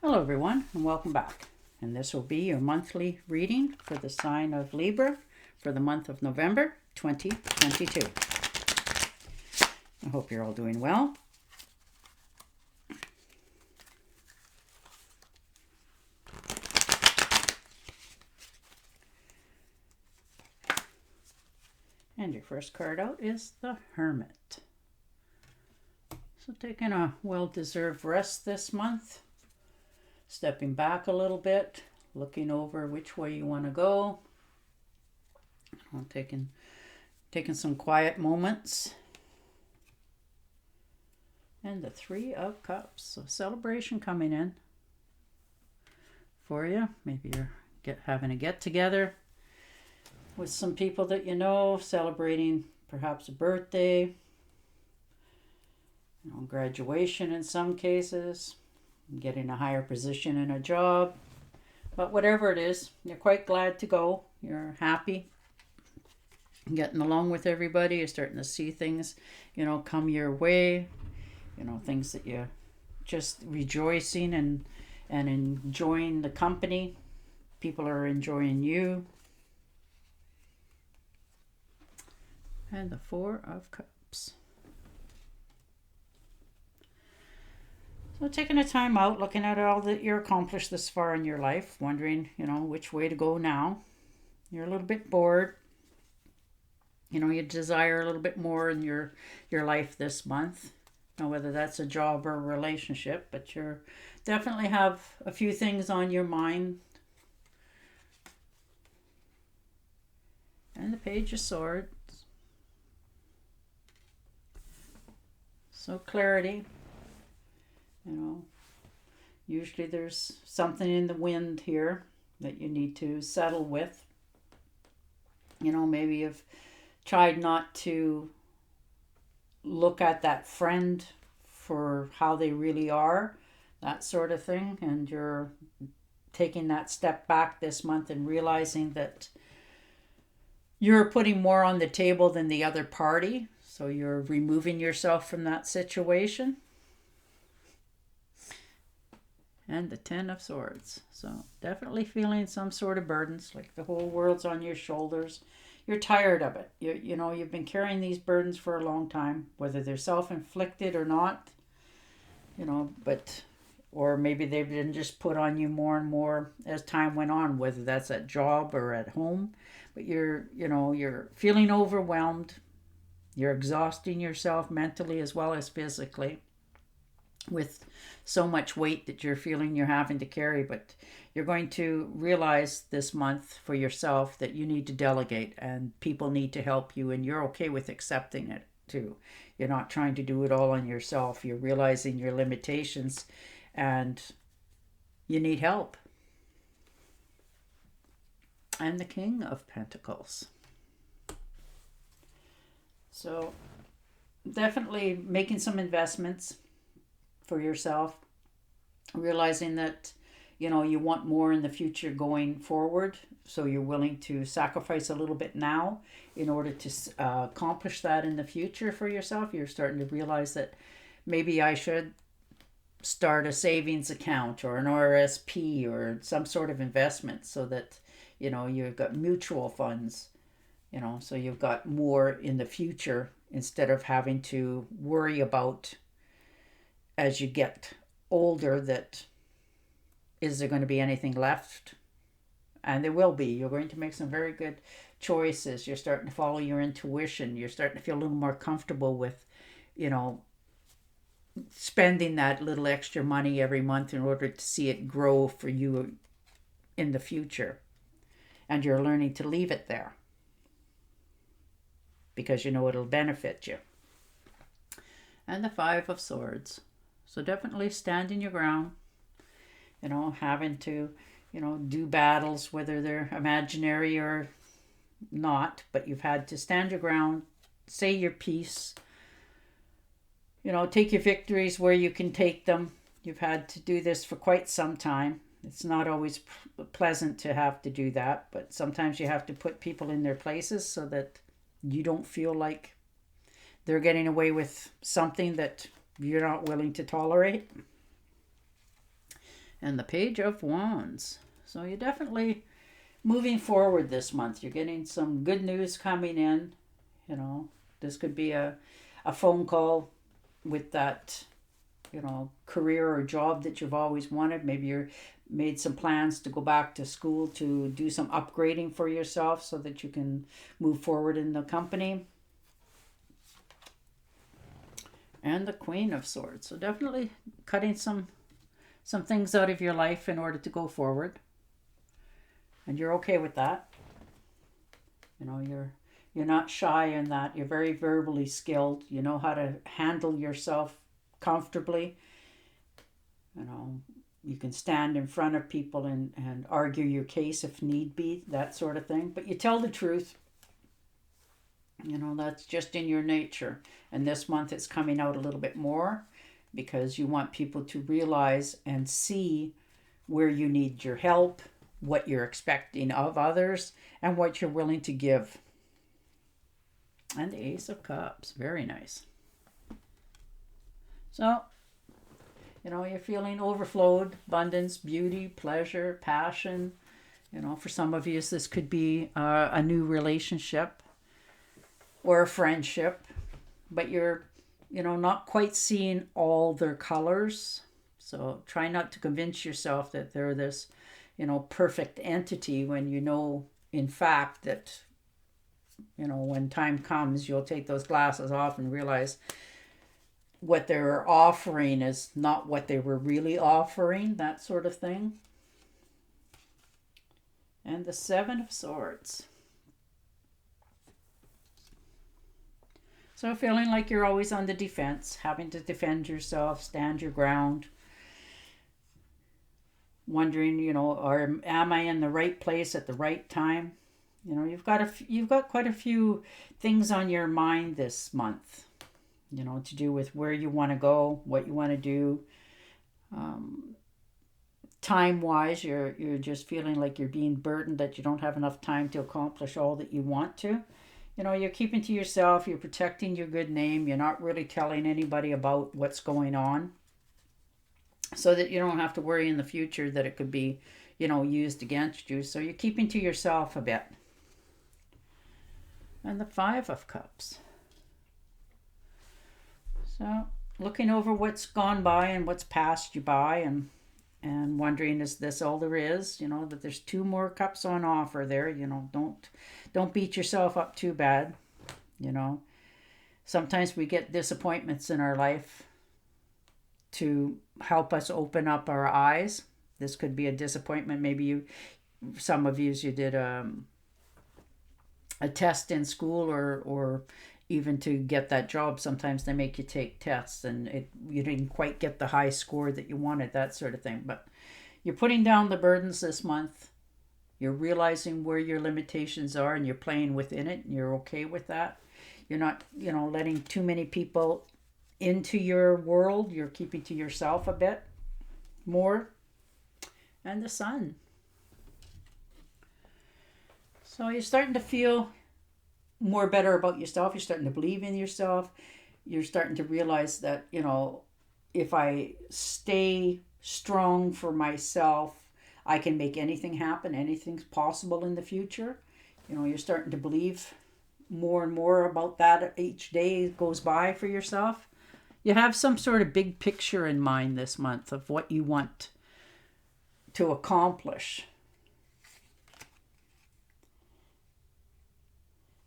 Hello everyone and welcome back. And this will be your monthly reading for the sign of Libra for the month of November 2022. I hope you're all doing well. And your first card out is the Hermit. So taking a well-deserved rest this month. Stepping back a little bit, looking over which way you want to go. Taking some quiet moments. And the Three of Cups. So celebration coming in for you. Maybe you're having a get-together with some people that you know, celebrating perhaps a birthday, graduation in some cases, getting a higher position in a job. But whatever it is, you're quite glad to go. You're happy, getting along with everybody. You're starting to see things, come your way. Things that you're just rejoicing and enjoying the company. People are enjoying you. And the Four of Cups. So taking a time out, looking at all that you're accomplished this far in your life, wondering, which way to go now. You're a little bit bored. You desire a little bit more in your life this month. Whether that's a job or a relationship, but you definitely have a few things on your mind. And the Page of Swords. So clarity. Usually there's something in the wind here that you need to settle with. Maybe you've tried not to look at that friend for how they really are, that sort of thing. And you're taking that step back this month and realizing that you're putting more on the table than the other party. So you're removing yourself from that situation. And the Ten of Swords. So definitely feeling some sort of burdens, like the whole world's on your shoulders. You're tired of it. You've been carrying these burdens for a long time, whether they're self-inflicted or not, or maybe they've been just put on you more and more as time went on, whether that's at job or at home. But you're feeling overwhelmed. You're exhausting yourself mentally as well as physically with so much weight that you're feeling you're having to carry. But you're going to realize this month for yourself that you need to delegate and people need to help you, and you're okay with accepting it too. You're not trying to do it all on yourself. You're realizing your limitations and you need help. And the King of Pentacles. So definitely making some investments for yourself, realizing that you want more in the future going forward, so you're willing to sacrifice a little bit now in order to accomplish that in the future for yourself. You're starting to realize that maybe I should start a savings account or an RSP or some sort of investment, so that you've got mutual funds, so you've got more in the future instead of having to worry about as you get older that is there going to be anything left? And there will be. You're going to make some very good choices. You're starting to follow your intuition. You're starting to feel a little more comfortable with, spending that little extra money every month in order to see it grow for you in the future. And you're learning to leave it there because it'll benefit you. And the Five of Swords. So definitely standing your ground, having to, do battles, whether they're imaginary or not, but you've had to stand your ground, say your piece, take your victories where you can take them. You've had to do this for quite some time. It's not always pleasant to have to do that, but sometimes you have to put people in their places so that you don't feel like they're getting away with something that you're not willing to tolerate. And the Page of Wands. So you're definitely moving forward this month. You're getting some good news coming in. You know, this could be a phone call with that, you know, career or job that you've always wanted. Maybe you're made some plans to go back to school to do some upgrading for yourself so that you can move forward in the company. And the Queen of Swords. So definitely cutting some things out of your life in order to go forward. And you're okay with that. You know, you're not shy in that. You're very verbally skilled. You know how to handle yourself comfortably. You know, you can stand in front of people and argue your case if need be, that sort of thing. But you tell the truth. You know, that's just in your nature. And this month it's coming out a little bit more because you want people to realize and see where you need your help, what you're expecting of others, and what you're willing to give. And the Ace of Cups. Very nice. So, you know, you're feeling overflowed, abundance, beauty, pleasure, passion. You know, for some of you, this could be a new relationship or a friendship, but you're, you know, not quite seeing all their colors. So try not to convince yourself that they're this, you know, perfect entity when you know, in fact, that, you know, when time comes, you'll take those glasses off and realize what they're offering is not what they were really offering, that sort of thing. And the Seven of Swords. So feeling like you're always on the defense, having to defend yourself, stand your ground. Wondering, you know, am I in the right place at the right time? You know, you've got quite a few things on your mind this month, you know, to do with where you want to go, what you want to do. Time-wise, you're just feeling like you're being burdened, that you don't have enough time to accomplish all that you want to. You know, you're keeping to yourself, you're protecting your good name, you're not really telling anybody about what's going on, so that you don't have to worry in the future that it could be, you know, used against you. So you're keeping to yourself a bit. And the Five of Cups. So looking over what's gone by and what's passed you by, and wondering, is this all there is? You know, that there's 2 more cups on offer there. You know, don't beat yourself up too bad. You know, sometimes we get disappointments in our life to help us open up our eyes. This could be a disappointment. Maybe some of you did a test in school, or even to get that job. Sometimes they make you take tests and you didn't quite get the high score that you wanted, that sort of thing. But you're putting down the burdens this month. You're realizing where your limitations are and you're playing within it, and you're okay with that. You're not, you know, letting too many people into your world. You're keeping to yourself a bit more. And the Sun. So you're starting to feel more better about yourself. You're starting to believe in yourself. You're starting to realize that, you know, if I stay strong for myself, I can make anything happen. Anything's possible in the future. You know, you're starting to believe more and more about that each day goes by for yourself. You have some sort of big picture in mind this month of what you want to accomplish.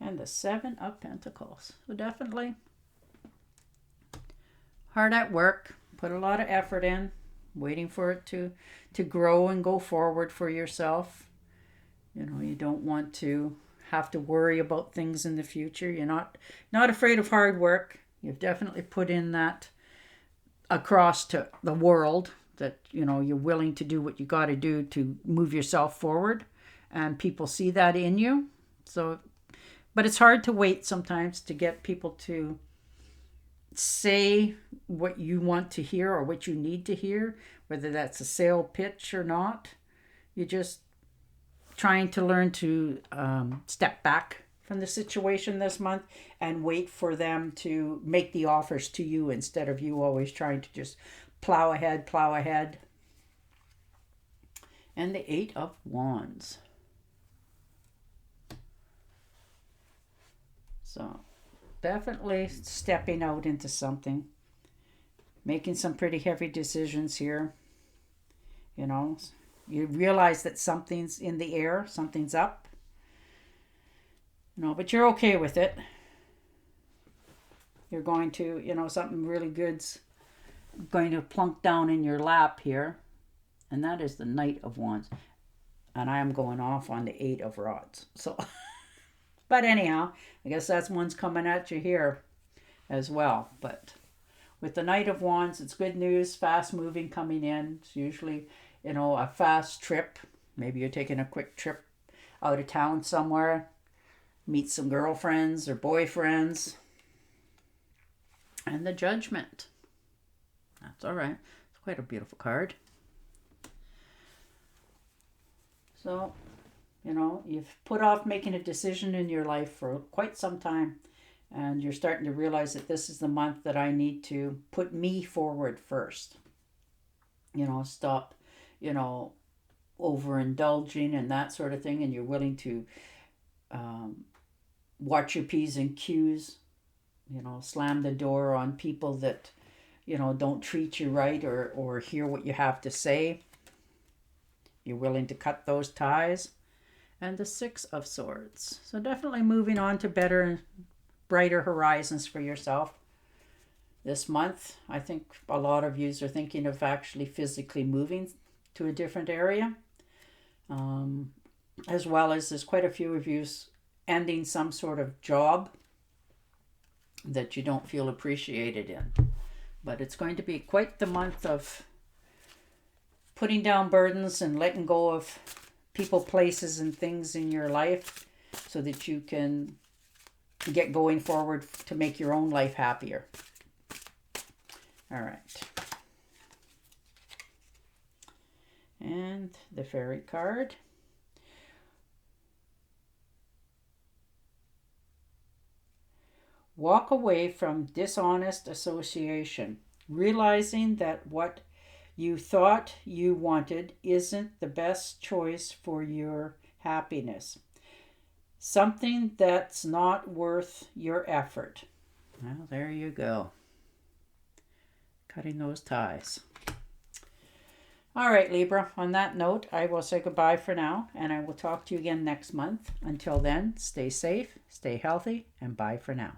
And the Seven of Pentacles. So definitely hard at work. Put a lot of effort in. Waiting for it to grow and go forward for yourself. You know, you don't want to have to worry about things in the future. You're not afraid of hard work. You've definitely put in that across to the world, that, you know, you're willing to do what you got to do to move yourself forward. And people see that in you. So, but it's hard to wait sometimes to get people to say what you want to hear or what you need to hear, whether that's a sale pitch or not. You're just trying to learn to step back from the situation this month and wait for them to make the offers to you, instead of you always trying to just plow ahead. and the Eight of Wands. So definitely stepping out into something, making some pretty heavy decisions here. You know, you realize that something's in the air, something's up. You know, but you're okay with it. You're going to, you know, something really good's going to plunk down in your lap here. And that is the Knight of Wands. And I am going off on the Eight of Rods. So, but anyhow, I guess that's one's coming at you here as well. But with the Knight of Wands, it's good news, fast moving coming in. It's usually, you know, a fast trip. Maybe you're taking a quick trip out of town somewhere. Meet some girlfriends or boyfriends. And the Judgment. That's all right. It's quite a beautiful card. So, you know, you've put off making a decision in your life for quite some time. And you're starting to realize that this is the month that I need to put me forward first. You know, stop, you know, overindulging and that sort of thing. And you're willing to watch your P's and Q's. You know, slam the door on people that, you know, don't treat you right or hear what you have to say. You're willing to cut those ties. And the Six of Swords. So definitely moving on to better and brighter horizons for yourself. This month, I think a lot of yous are thinking of actually physically moving to a different area. As well as there's quite a few of yous ending some sort of job that you don't feel appreciated in. But it's going to be quite the month of putting down burdens and letting go of people, places, and things in your life so that you can get going forward to make your own life happier. All right. And the Fairy card. Walk away from dishonest association, realizing that what you thought you wanted isn't the best choice for your happiness. Something that's not worth your effort. Well, there you go. Cutting those ties. All right, Libra, on that note, I will say goodbye for now, and I will talk to you again next month. Until then, stay safe, stay healthy, and bye for now.